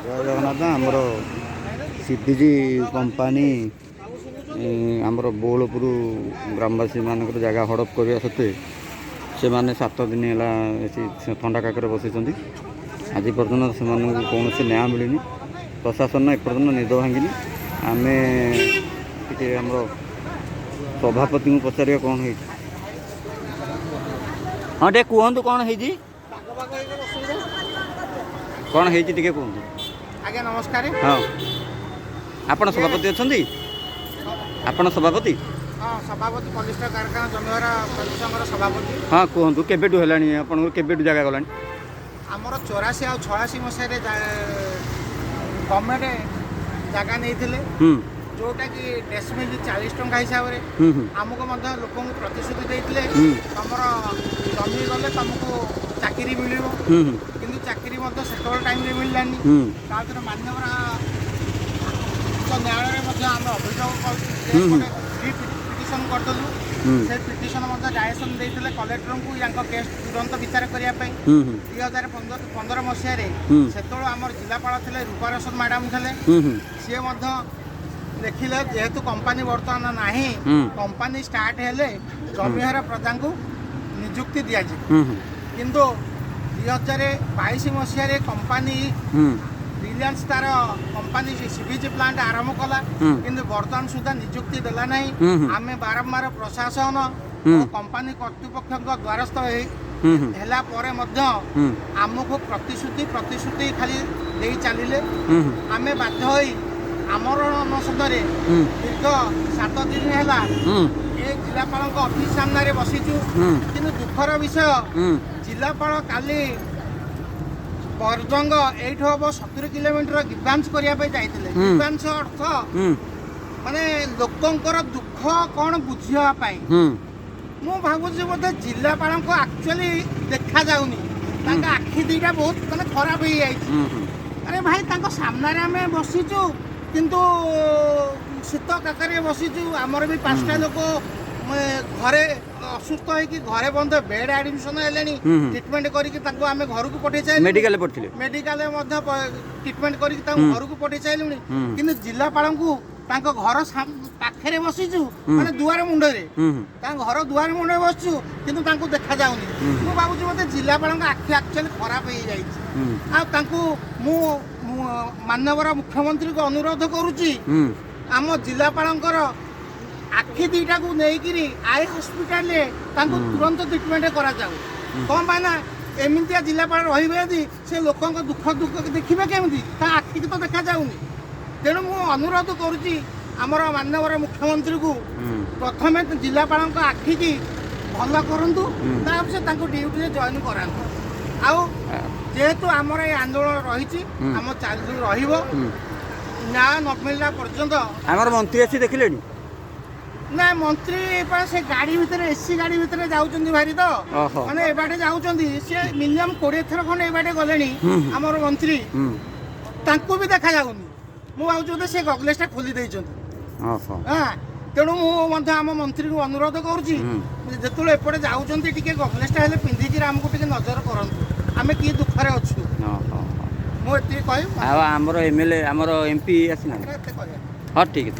जय जगन्नाथ आमर सीपीजी कंपानी आमर बोलपुर ग्रामवासी मान जगह हड़प करने सत्वे से मैंने 7 दिन है ठंडा काकर बसी आज पर्यटन से कौन न्याय मिलनी प्रशासन एपर्तन निद भांगिनी आम आमर सभापति को पचार कौन है हाँ टे कहतु कौन है कौन है कहतु आज्ञा नमस्कार। हाँ आपण सभापति अच्छा आपण सभापति हाँ सभापति पलिस्टर कारखाना जमीवार संघर सभापति। हाँ कहतु केबेटू है आपन केबेटू जगह गलानी आमर 84 और 86 मसीह गवर्नमेंट जगह नहीं जोटा कि डेसिमिल 40 टंका हिसाब से आमको लोक प्रतिश्रुति देते तुम जमी गले तुमको चाकरी मिल कि चाकरी से टाइम मिललानी मान्यवर न्यायालय आम अभियोग पिटिशन करदेलु से पिटिशन डायरेक्शन देते कलेक्टर को या केस तुरंत विचार करने 2015 मसीह से आम जिलापाल थे रूपारसन मैडम थे सी देखिले जेहेतु कंपनी बर्तमान ना कंपनी स्टार्ट हेले जमीहार प्रजा को नियुक्ति दि किंतु 2022 मसीह कंपनी रिलायंस तार कंपनी सीपीजी प्लांट आरंभ कला किंतु बर्तमान सुधा नियुक्ति देला नहीं आमे बारंबार प्रशासन कंपनी कर्तृपक्ष द्वारस्थ हेला परे आमको प्रतिश्रुति खाली दे चलिले आमे बाध्य होई आमर अनशन दीर्घ 7 दिन है जिलापाल ऑफिस सामने बसीचु कि दुखर विषय जिलापाल काली बरजंग एठ हम 70 किलोमीटर गिवांश करने जाते गिवांश अर्थ माने लोकंकर दुख कौन बुझापी मु भावुँ बोधे जिलापाल को एक्चुअली देखा जाऊनी आखि दीटा बहुत माने खराब हो जाए अरे भाई सामने आम बसीचु किंतु शीत काकर बसीचु आमर भी 5टा लोक घरे असुस्थ होगी घरे बंद बेड एडमिशन है ट्रिटमेंट करके घर को पठे चाहिए मेडिकल ट्रिटमेंट करके घर को पठे चाहिए कि जिलापाल को घर पाखे बसीचु माने दुआर मुंडे घर दुआर मुंडे बसचु किंतु देखा जाऊनी मु भावुँ मत जिलापाल आखि एक्चुअली खराब हो जाए मानवर मुख्यमंत्री को अनुरोध करुच्ची आम जिलापाल आखि दीटा को लेकिन आई हस्पिटाल तुरंत ट्रिटमेंट करा कौन पाना एमतिया जिलापाल रही से लोक दुख दुख देखिए केमी आखि तो देखा जाऊनी तेणु मु अनुरोध करुच्ची आमर मानवर मुख्यमंत्री को प्रथम जिलापाल आखि की भल करूँ से ड्यूटी जॉइन करातु आउ जेहेतु आमर ये आंदोलन रही आम चालू न्याय न मिलला पर्यंत आमर मंत्री अच्छी देखिले ना मंत्री से गाड़ी भितर एसी गाड़ी भितर जाऊँ भारी तो मैंने एबाटे जाऊँ सी मिनिमम 20 थर खंडे एबाटे गले आमर मंत्री तांको भी देखा जाऊनी मुझे से गगलेसटा खोली हाँ तेणु मुझे आम मंत्री को अनुरोध करुच्ची जो एपटे जाऊँ गगलेसटा पिंधिकी आमको टे नजर करूँ आम कि दुखरे अच्छु मुझे कह एमएलए आमर एमपी आसना हाँ ठीक है।